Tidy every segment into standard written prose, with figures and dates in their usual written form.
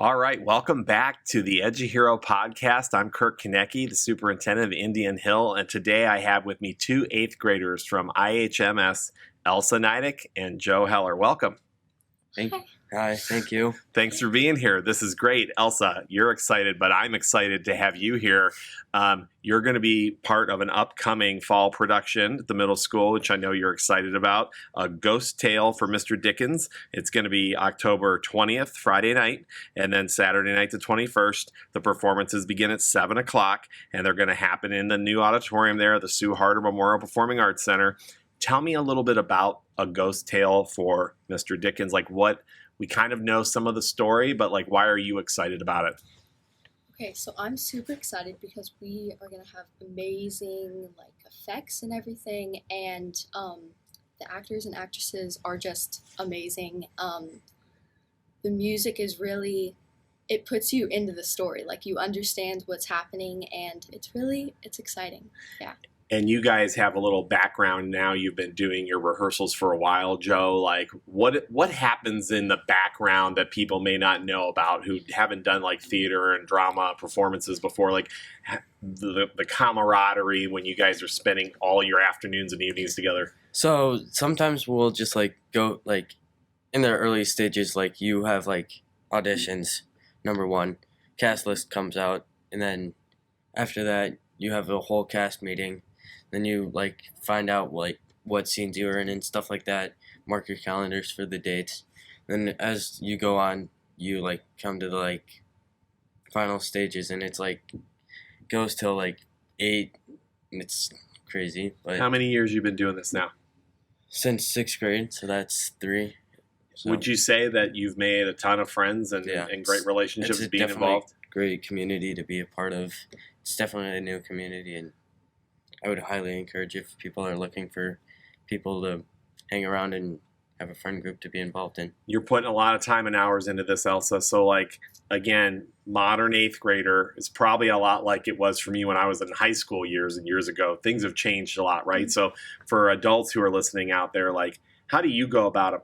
All right, welcome back to the EduHERO Podcast. I'm Kirk Koennecke, the Superintendent of Indian Hill, and today I have with me two 8th graders from IHMS, Elsa Neidich and Joe Heller. Welcome. Hi, thank you. Thanks for being here. This is great. Elsa, you're excited, but I'm excited to have you here. You're going to be part of an upcoming fall production at the middle school, which I know you're excited about, A Ghost Tale for Mr. Dickens. It's going to be October 20th, Friday night, and then Saturday night the 21st. The performances begin at 7 o'clock, and they're going to happen in the new auditorium there, the Sue Harder Memorial Performing Arts Center. Tell me a little bit about A Ghost Tale for Mr. Dickens, we kind of know some of the story, but why are you excited about it? Okay, so I'm super excited because we are going to have amazing effects and everything, and the actors and actresses are just amazing. The music is really, it puts you into the story, you understand what's happening, and it's exciting. Yeah. And you guys have a little background now. You've been doing your rehearsals for a while, Joe. What happens in the background that people may not know about who haven't done theater and drama performances before? The camaraderie when you guys are spending all your afternoons and evenings together. So sometimes we'll just go in the early stages, you have auditions. Number one, cast list comes out, and then after that you have a whole cast meeting. Then you find out what scenes you are in and stuff like that. Mark your calendars for the dates. Then as you go on, you come to the final stages, and it's goes till 8, and it's crazy. But how many years you been doing this now? Since 6th grade, so that's 3. So, would you say that you've made a ton of friends and great relationships being involved? Great community to be a part of. It's definitely a new community, and I would highly encourage if people are looking for people to hang around and have a friend group to be involved in. You're putting a lot of time and hours into this, Elsa. So, again, modern 8th grader is probably a lot like it was for me when I was in high school years and years ago. Things have changed a lot, right? So for adults who are listening out there, how do you go about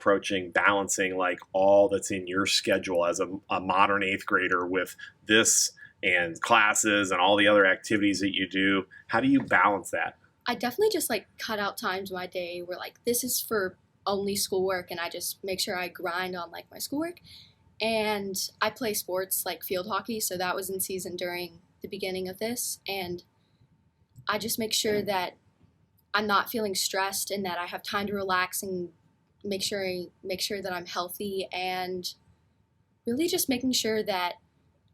balancing all that's in your schedule as a modern 8th grader with this and classes and all the other activities that you do? How do you balance that? I definitely just cut out times in my day where this is for only schoolwork, and I just make sure I grind on my schoolwork. And I play sports field hockey, so that was in season during the beginning of this, and I just make sure that I'm not feeling stressed and that I have time to relax and make sure that I'm healthy, and really just making sure that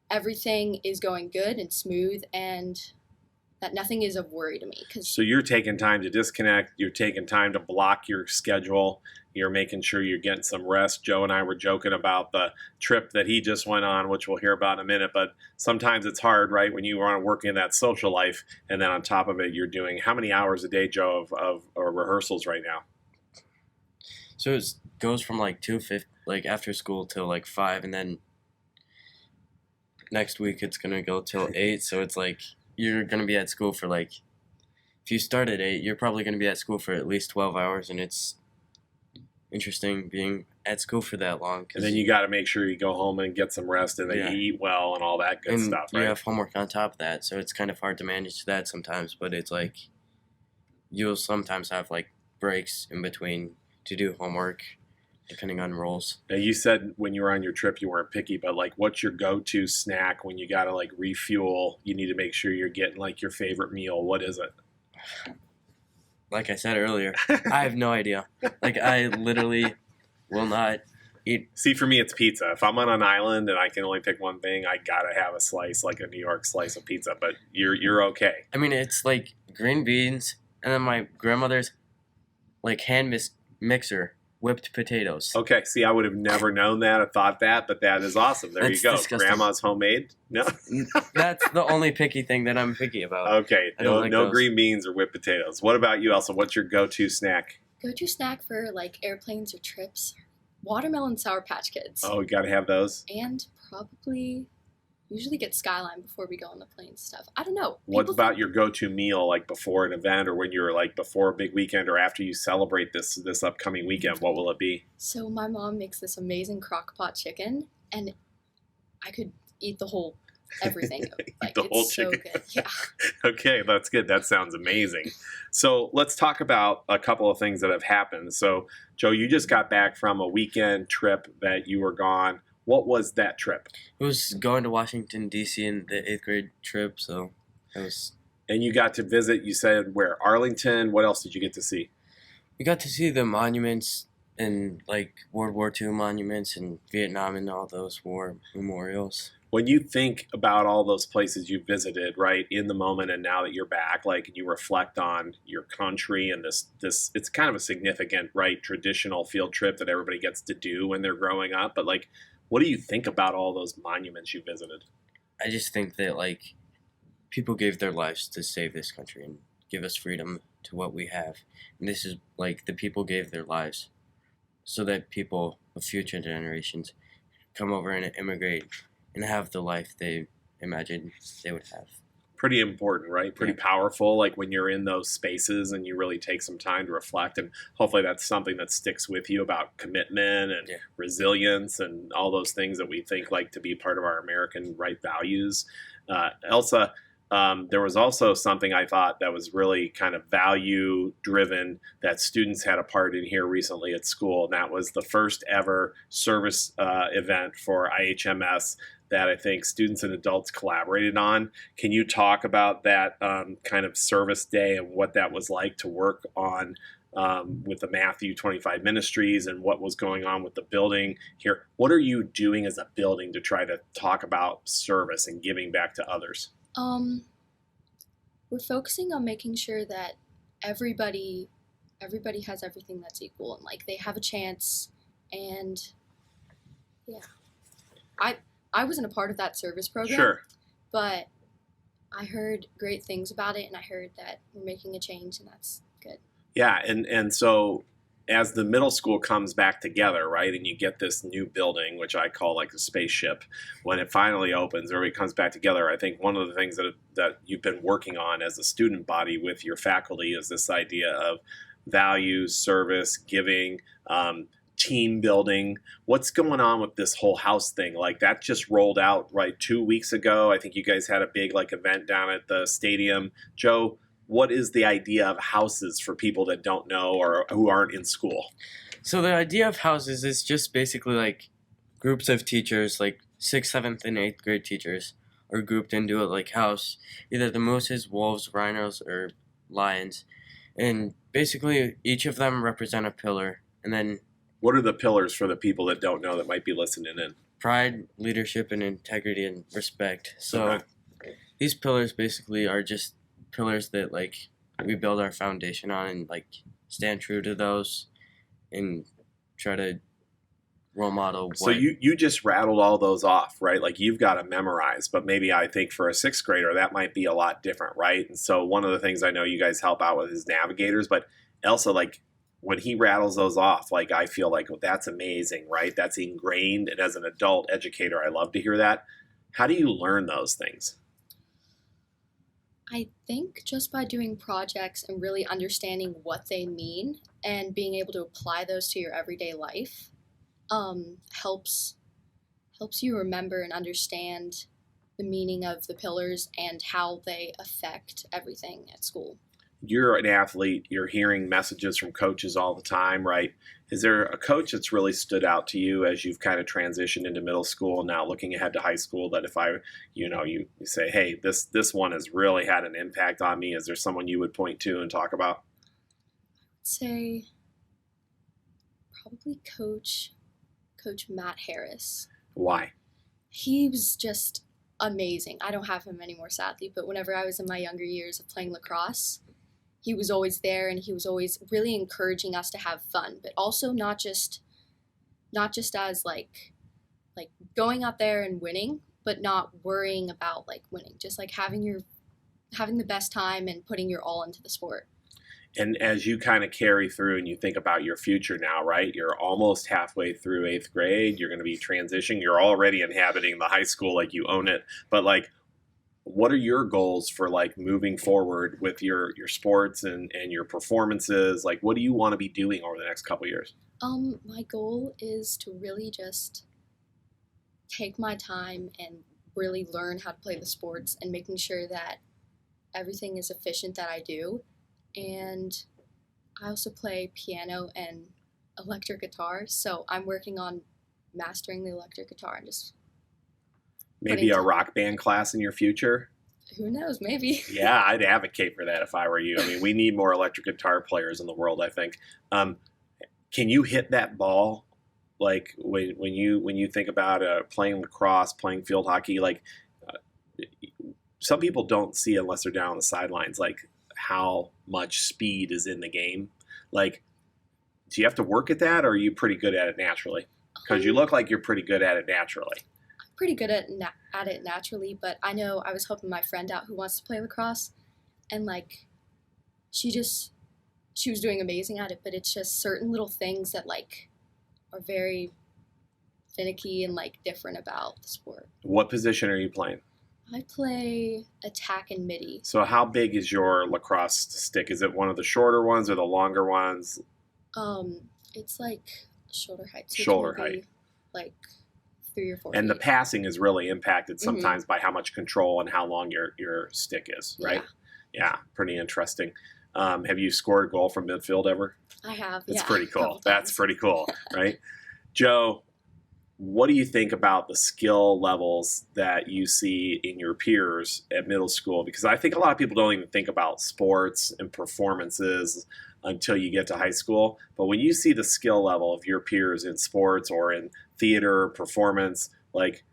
everything is going good and smooth and that nothing is of worry to me. So you're taking time to disconnect. You're taking time to block your schedule. You're making sure you're getting some rest. Joe and I were joking about the trip that he just went on, which we'll hear about in a minute. But sometimes it's hard, right, when you want to work in that social life, and then on top of it, you're doing how many hours a day, Joe, of rehearsals right now? So it goes from 2:50, after school till 5, and then next week it's gonna go till 8. So it's you're gonna be at school for if you start at 8, you're probably gonna be at school for at least 12 hours, and it's interesting being at school for that long. And then you got to make sure you go home and get some rest, and then you eat well and all that good stuff, right? You have homework on top of that, so it's kind of hard to manage that sometimes. But it's you'll sometimes have breaks in between to do homework, depending on roles. Now, you said when you were on your trip you weren't picky, but what's your go-to snack when you got to refuel? You need to make sure you're getting your favorite meal. What is it? Like I said earlier, I have no idea. I literally will not eat. See, for me, it's pizza. If I'm on an island and I can only pick one thing, I gotta have a slice, a New York slice of pizza. But you're okay. I mean, it's green beans, and then my grandmother's hand mixer whipped potatoes. Okay, see, I would have never known that or thought that, but that is awesome. There you go. Disgusting. Grandma's homemade? No. That's the only picky thing that I'm picky about. Okay, no green beans or whipped potatoes. What about you, Elsa? What's your go-to snack? Go-to snack for airplanes or trips? Watermelon Sour Patch Kids. Oh, we got to have those. And probably usually get Skyline before we go on the plane stuff. I don't know. What about your go-to meal before an event, or when you're before a big weekend, or after you celebrate this upcoming weekend? What will it be? So my mom makes this amazing crock pot chicken, and I could eat the whole everything. Like the whole it's so chicken. good. Yeah. Okay, that's good. That sounds amazing. So let's talk about a couple of things that have happened. So, Joe, you just got back from a weekend trip that you were gone. What was that trip? It was going to Washington, D.C. in the 8th grade trip, so it was... And you got to visit, you said, where? Arlington? What else did you get to see? We got to see the monuments and, like, World War II monuments and Vietnam and all those war memorials. When you think about all those places you visited, right, in the moment and now that you're back, like, you reflect on your country and this it's kind of a significant, right, traditional field trip that everybody gets to do when they're growing up. But, like, what do you think about all those monuments you visited? I just think that, like, people gave their lives to save this country and give us freedom to what we have. And this is, like, the people gave their lives so that people of future generations come over and immigrate and have the life they imagined they would have. Pretty important, right? Pretty Yeah. powerful, like when you're in those spaces and you really take some time to reflect. And hopefully that's something that sticks with you about commitment and Yeah. resilience and all those things that we think like to be part of our American right values. Elsa, there was also something I thought that was really kind of value driven that students had a part in here recently at school. And that was the first ever service event for IHMS that I think students and adults collaborated on. Can you talk about that kind of service day and what that was like to work on with the Matthew 25 Ministries and what was going on with the building here? What are you doing as a building to try to talk about service and giving back to others? We're focusing on making sure that everybody has everything that's equal and like they have a chance. And yeah, I wasn't a part of that service program, Sure. but I heard great things about it, and I heard that we're making a change, and that's good. Yeah, and so as the middle school comes back together, right, and you get this new building, which I call like a spaceship, when it finally opens, everybody comes back together. I think one of the things that you've been working on as a student body with your faculty is this idea of values, service, giving, team building. What's going on with this whole house thing? Like that just rolled out right 2 weeks ago. I think you guys had a big like event down at the stadium. Joe, what is the idea of houses for people that don't know or who aren't in school? So the idea of houses is just basically like groups of teachers, like 6th, 7th, and 8th grade teachers are grouped into a like house, either the mooses, wolves, rhinos, or lions. And basically each of them represent a pillar. And then What are the pillars for the people that don't know that might be listening in? pride, leadership, and integrity and respect. So Okay. these pillars basically are just pillars that like we build our foundation on and like stand true to those and try to role model what. So you just rattled all those off, right? Like you've got to memorize, but maybe I think for a 6th grader that might be a lot different, right? And so one of the things I know you guys help out with is navigators, but Elsa, like when he rattles those off, like I feel like, well, that's amazing, right? That's ingrained. And as an adult educator, I love to hear that. How do you learn those things? I think just by doing projects and really understanding what they mean and being able to apply those to your everyday life helps you remember and understand the meaning of the pillars and how they affect everything at school. You're an athlete, you're hearing messages from coaches all the time, right? Is there a coach that's really stood out to you as you've kind of transitioned into middle school, now looking ahead to high school, that if you say, hey, this one has really had an impact on me? Is there someone you would point to and talk about? I'd say probably Coach Matt Harris. Why? He was just amazing. I don't have him anymore, sadly, but whenever I was in my younger years of playing lacrosse, he was always there, and he was always really encouraging us to have fun, but also not just as like going out there and winning, but not worrying about like winning, just like having the best time and putting your all into the sport. And as you kind of carry through and you think about your future now, right? You're almost halfway through 8th grade. You're going to be transitioning. You're already inhabiting the high school, like you own it. But like, what are your goals for like moving forward with your sports and your performances? Like, what do you want to be doing over the next couple of years? My goal is to really just take my time and really learn how to play the sports and making sure that everything is efficient that I do. And I also play piano and electric guitar, so I'm working on mastering the electric guitar and just Maybe a rock band class in your future? who knows, maybe. Yeah, I'd advocate for that if I were you. I mean, we need more electric guitar players in the world, I think. Can you hit that ball? Like when you think about playing lacrosse, playing field hockey, like some people don't see unless they're down on the sidelines, like how much speed is in the game. Like, do you have to work at that, or are you pretty good at it naturally? Because you look like you're pretty good at it naturally. I'm pretty good at it naturally, but I know I was helping my friend out who wants to play lacrosse, and like she was doing amazing at it, but it's just certain little things that like are very finicky and like different about the sport. What position are you playing? I play attack and midi. So how big is your lacrosse stick? Is it one of the shorter ones or the longer ones? It's like shoulder height. So Shoulder it can be height. like 3 or 4 And the feet. passing is really impacted sometimes by how much control and how long your stick is, right? Yeah, pretty interesting. Have you scored a goal from midfield ever? I have. That's yeah, pretty a couple cool. That's times. pretty cool, right? Joe, what do you think about the skill levels that you see in your peers at middle school? Because I think a lot of people don't even think about sports and performances until you get to high school. But when you see the skill level of your peers in sports or in theater, performance, like,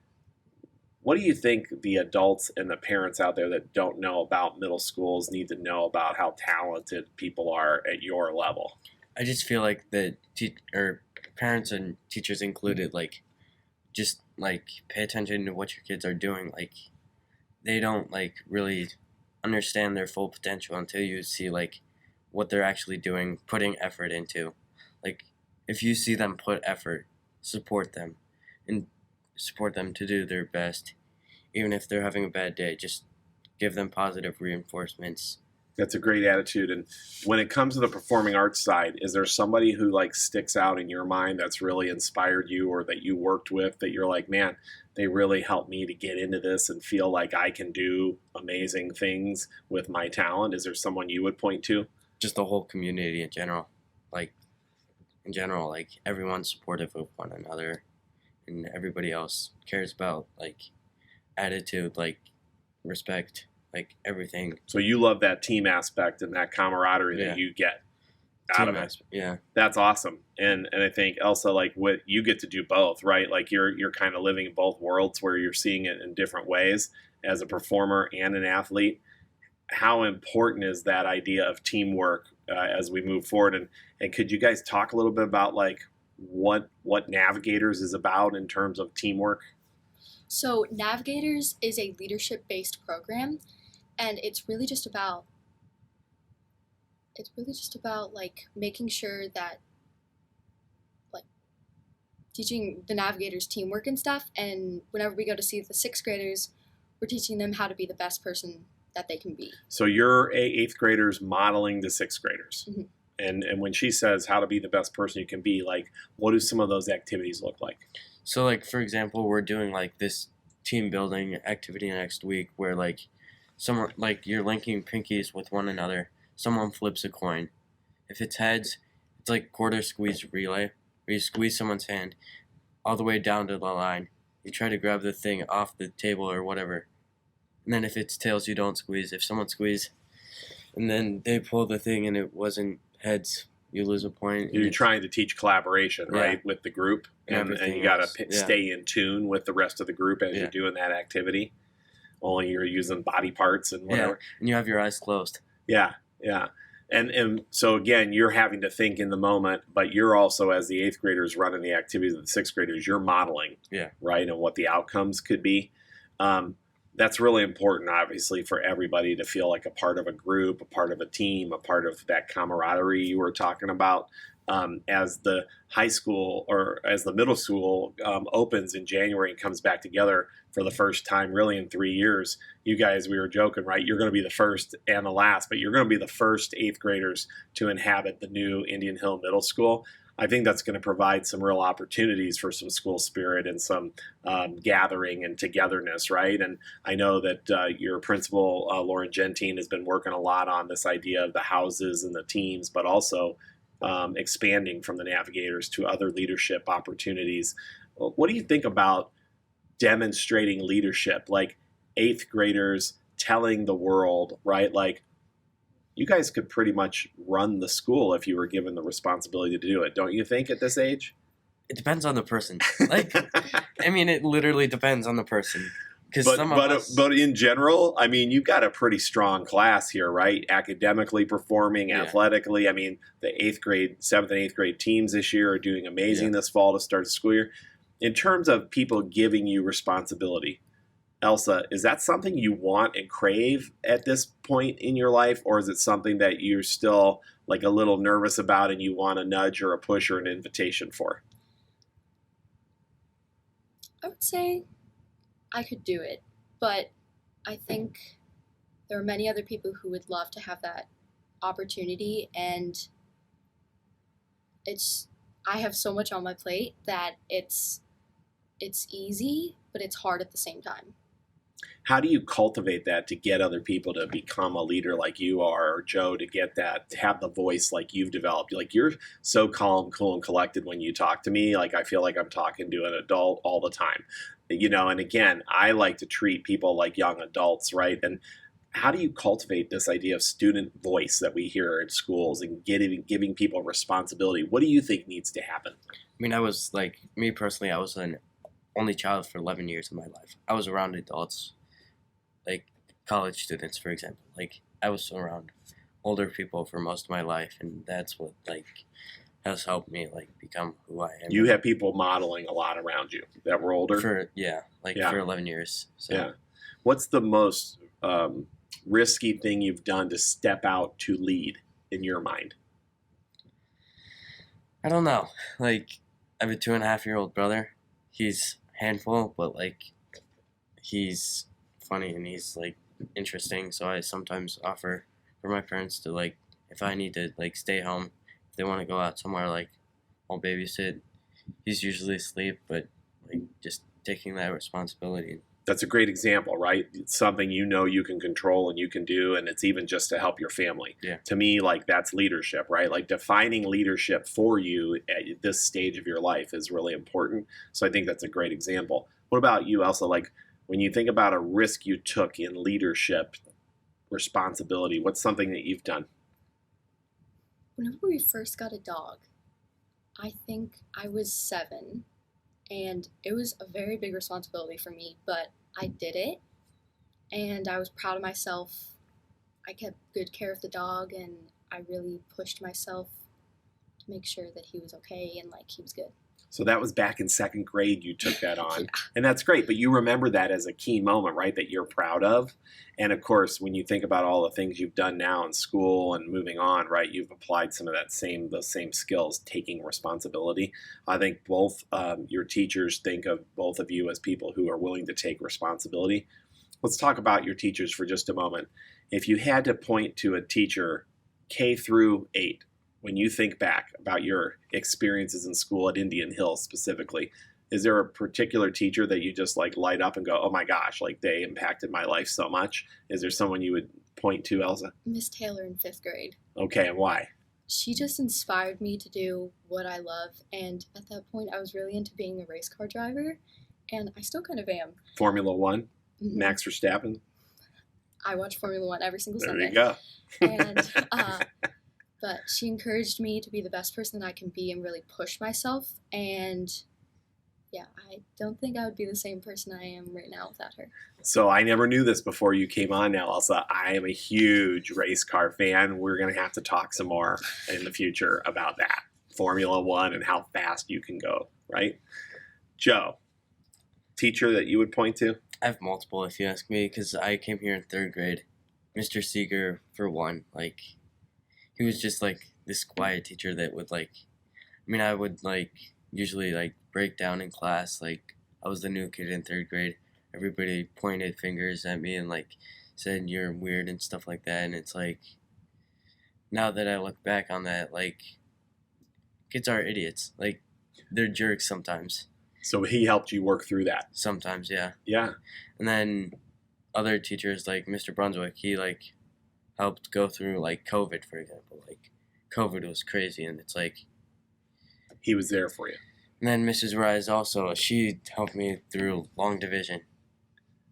what do you think the adults and the parents out there that don't know about middle schools need to know about how talented people are at your level? I just feel like the parents and teachers included, like, just like pay attention to what your kids are doing. Like, they don't like really understand their full potential until you see like what they're actually doing, putting effort into. Like, if you see them put effort, support them to do their best. Even if they're having a bad day, just give them positive reinforcements. That's a great attitude. And when it comes to the performing arts side, is there somebody who like sticks out in your mind that's really inspired you or that you worked with that you're like, man, they really helped me to get into this and feel like I can do amazing things with my talent? Is there someone you would point to? Just the whole community in general. Like, everyone's supportive of one another and everybody else cares about, like, attitude, like, respect, like, everything. So you love that team aspect and that camaraderie that you get out of it. Yeah. That's awesome. And I think Elsa, like, what you get to do both, right? Like you're kind of living in both worlds where you're seeing it in different ways as a performer and an athlete. How important is that idea of teamwork as we move forward? And could you guys talk a little bit about like what Navigators is about in terms of teamwork? So Navigators is a leadership-based program, and it's really just about like making sure that like teaching the Navigators teamwork and stuff. And whenever we go to see the 6th graders, we're teaching them how to be the best person that they can be. So you're 8th graders modeling the 6th graders. Mm-hmm. And when she says how to be the best person you can be, like, what do some of those activities look like? So, like, for example, we're doing, like, this team building activity next week where, like, someone, like, you're linking pinkies with one another. Someone flips a coin. If it's heads, it's like quarter squeeze relay, where you squeeze someone's hand all the way down to the line. You try to grab the thing off the table or whatever. And then if it's tails, you don't squeeze. If someone squeezes and then they pull the thing and it wasn't heads, you lose a point. You're trying to teach collaboration, right, with the group. And you got to stay in tune with the rest of the group as you're doing that activity. Only you're using body parts and whatever. Yeah, and you have your eyes closed. Yeah. And so, again, you're having to think in the moment, but you're also, as the 8th graders running the activities of the 6th graders, you're modeling, right, and what the outcomes could be. That's really important, obviously, for everybody to feel like a part of a group, a part of a team, a part of that camaraderie you were talking about. As the high school or as the middle school opens in January and comes back together for the first time really in 3 years, you guys, we were joking, right? You're going to be the first and the last, but you're going to be the first 8th graders to inhabit the new Indian Hill Middle School. I think that's going to provide some real opportunities for some school spirit and some gathering and togetherness, right? And I know that your principal, Lauren Gentine, has been working a lot on this idea of the houses and the teams, but also expanding from the navigators to other leadership opportunities. What do you think about demonstrating leadership, like 8th graders telling the world, right? Like, you guys could pretty much run the school if you were given the responsibility to do it, don't you think, at this age? It depends on the person. Like, I mean, it literally depends on the person. But in general, I mean, you've got a pretty strong class here, right? Academically performing, athletically. I mean, the 8th grade, 7th and 8th grade teams this year are doing amazing this fall to start the school year. In terms of people giving you responsibility, Elsa, is that something you want and crave at this point in your life, or is it something that you're still like a little nervous about and you want a nudge or a push or an invitation for? I would say I could do it, but I think there are many other people who would love to have that opportunity, and I have so much on my plate that it's easy, but it's hard at the same time. How do you cultivate that to get other people to become a leader like you are, or Joe, to get that, to have the voice like you've developed? Like, you're so calm, cool, and collected when you talk to me. Like, I feel like I'm talking to an adult all the time, you know. And again, I like to treat people like young adults, right? And how do you cultivate this idea of student voice that we hear in schools and giving people responsibility? What do you think needs to happen? I mean, I was like, me personally, I was an only child for 11 years of my life. I was around adults, like college students, for example. Like, I was around older people for most of my life, and that's what like has helped me like become who I am. You have people modeling a lot around you that were older? For 11 years. So. Yeah. What's the most risky thing you've done to step out to lead in your mind? I don't know. Like, I have a 2.5-year-old brother. He's a handful, but like, he's funny and he's like interesting. So I sometimes offer for my parents to like, if I need to like stay home, if they want to go out somewhere, like I'll babysit. He's usually asleep, but like just taking that responsibility. That's a great example, right? It's something you know you can control and you can do, and it's even just to help your family. Yeah. To me, like, that's leadership, right? Like, defining leadership for you at this stage of your life is really important. So I think that's a great example. What about you, Elsa? Like, when you think about a risk you took in leadership responsibility, what's something that you've done? Whenever we first got a dog, I think I was 7, and it was a very big responsibility for me, but I did it, and I was proud of myself. I kept good care of the dog, and I really pushed myself to make sure that he was okay and like he was good. So that was back in 2nd grade you took that on. And that's great, but you remember that as a key moment, right, that you're proud of. And of course, when you think about all the things you've done now in school and moving on, right, you've applied some of those same skills, taking responsibility. I think both your teachers think of both of you as people who are willing to take responsibility. Let's talk about your teachers for just a moment. If you had to point to a teacher, K through 8, when you think back about your experiences in school at Indian Hill specifically, is there a particular teacher that you just like light up and go, oh my gosh, like they impacted my life so much? Is there someone you would point to, Elsa? Miss Taylor in 5th grade. Okay, and why? She just inspired me to do what I love, and at that point I was really into being a race car driver, and I still kind of am. Formula One, Mm-hmm. Max Verstappen. I watch Formula One every single There Sunday. you go. And but she encouraged me to be the best person I can be and really push myself. And yeah, I don't think I would be the same person I am right now without her. So I never knew this before you came on now, Elsa. I am a huge race car fan. We're going to have to talk some more in the future about that. Formula One and how fast you can go, right? Joe, teacher that you would point to? I have multiple, if you ask me, because I came here in 3rd grade. Mr. Seeger, for one, like, he was just, like, this quiet teacher that would, like, I mean, I would, like, usually, like, break down in class. Like, I was the new kid in 3rd grade. Everybody pointed fingers at me and, like, said you're weird and stuff like that. And it's, like, now that I look back on that, like, kids are idiots. Like, they're jerks sometimes. So he helped you work through that. Sometimes, yeah. Yeah. And then other teachers, like Mr. Brunswick, he, like, helped go through, like, COVID, for example. Like, COVID was crazy, and it's like... He was there for you. And then Mrs. Rise also, she helped me through long division.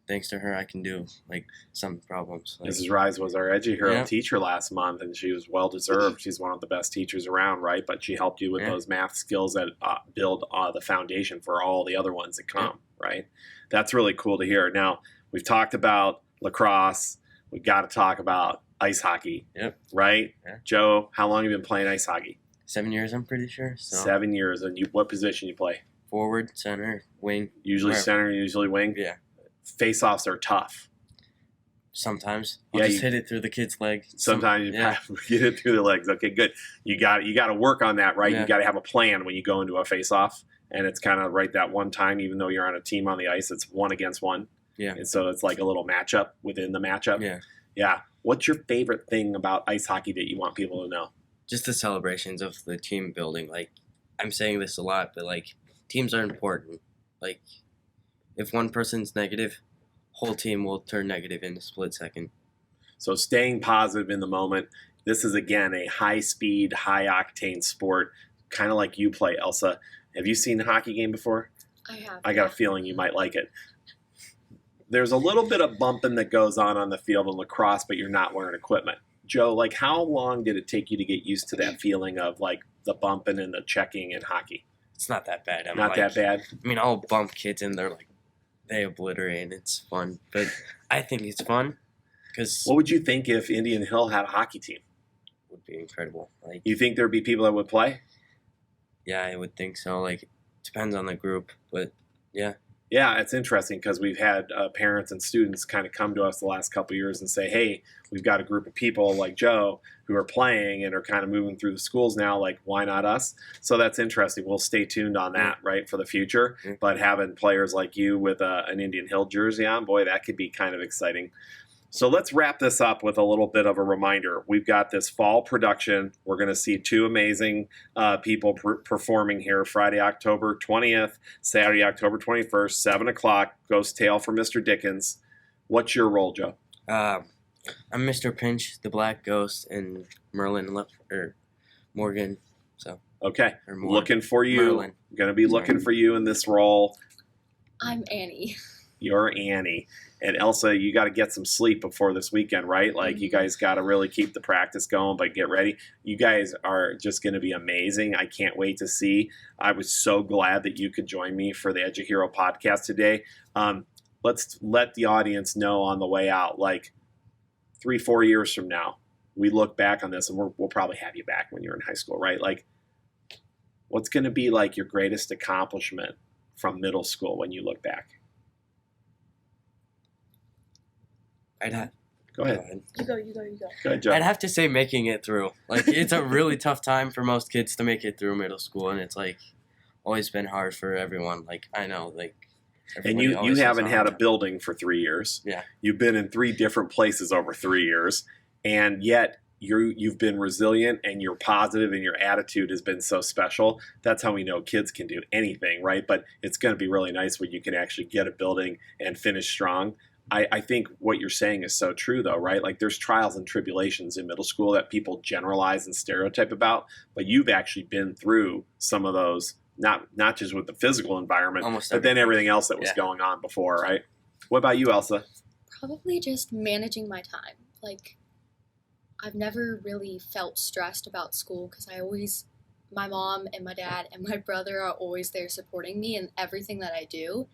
Thanks to her, I can do, like, some problems. Like, Mrs. Rise was our EduHERO Yeah. teacher last month, and she was well-deserved. She's one of the best teachers around, right? But she helped you with Yeah. those math skills that build the foundation for all the other ones that come, right? That's really cool to hear. Now, we've talked about lacrosse. We've got to talk about ice hockey, Yep. right? Yeah. Joe, how long have you been playing ice hockey? 7 years, I'm pretty sure. So 7 years. And what position you play? forward, center, wing. Usually Wherever. center, usually wing? Yeah. Face-offs are tough. Sometimes I'll Yeah, just you- hit it through the kid's leg. Sometimes you yeah. get it through the legs. Okay, good. You got to work on that, right? Yeah. You got to have a plan when you go into a face-off, and it's kind of right that one time. Even though you're on a team on the ice, it's 1 against 1. Yeah. And so it's like a little matchup within the matchup. Yeah. Yeah. What's your favorite thing about ice hockey that you want people to know? Just the celebrations of the team building. Like, I'm saying this a lot, but like, teams are important. Like, if one person's negative, whole team will turn negative in a split second. So staying positive in the moment. This is, again, a high-speed, high-octane sport, kind of like you play, Elsa. Have you seen a hockey game before? I have. I got a feeling you might like it. There's a little bit of bumping that goes on the field in lacrosse, but you're not wearing equipment. Joe, like, how long did it take you to get used to that feeling of, like, the bumping and the checking in hockey? It's not that bad. Not that bad? I mean, I'll bump kids and they're like, they obliterate and it's fun. But I think it's fun because What would you think if Indian Hill had a hockey team? it would be incredible. Like, You think there'd be people that would play? yeah, I would think so. Like, it depends on the group, but yeah. Yeah, it's interesting because we've had parents and students kind of come to us the last couple of years and say, hey, we've got a group of people like Joe who are playing and are kind of moving through the schools now, like, why not us? So that's interesting. We'll stay tuned on that, right, for the future. Yeah. But having players like you with an Indian Hill jersey on, boy, that could be kind of exciting. So let's wrap this up with a little bit of a reminder. We've got this fall production. We're going to see 2 amazing people performing here Friday, October 20th, Saturday, October 21st, 7 o'clock, Ghost Tale for Mr. Dickens. What's your role, Joe? I'm Mr. Pinch, the Black Ghost, and Merlin or Morgan. So Okay, or Mor- looking for you. Merlin. Going to be looking for you in this role. I'm Annie. You're Annie. And Elsa, you got to get some sleep before this weekend, right? Like, you guys got to really keep the practice going, but get ready. You guys are just going to be amazing. I can't wait to see. I was so glad that you could join me for the EduHERO podcast today. Let's let the audience know on the way out, like 3-4 years from now, we look back on this, and we'll probably have you back when you're in high school, right? Like, what's going to be like your greatest accomplishment from middle school when you look back? Go ahead. You go. Go ahead, Joe. I'd have to say making it through. Like, it's a really tough time for most kids to make it through middle school, and it's like always been hard for everyone. Like, I know, like, And everybody you always has haven't a had hard a time. building for 3 years. Yeah. You've been in 3 different places over 3 years, and yet you've been resilient, and you're positive, and your attitude has been so special. That's how we know kids can do anything, right? But it's going to be really nice when you can actually get a building and finish strong. I think what you're saying is so true, though, right? Like, there's trials and tribulations in middle school that people generalize and stereotype about, but you've actually been through some of those, not just with the physical environment, Almost but then everything else that was Yeah. going on before, right? What about you, Elsa? Probably just managing my time. Like, I've never really felt stressed about school because my mom and my dad and my brother are always there supporting me in everything that I do,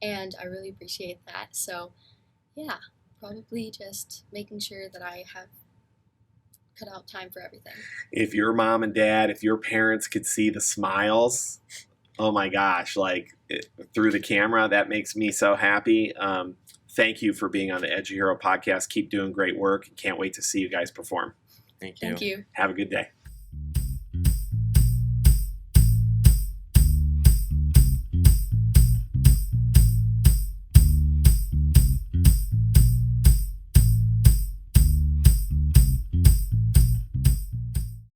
and I really appreciate that. So, yeah, probably just making sure that I have cut out time for everything. If your mom and dad, if your parents could see the smiles, oh my gosh, like through the camera, that makes me so happy. Thank you for being on the EduHERO podcast. Keep doing great work. Can't wait to see you guys perform. Thank you. Thank you. Have a good day.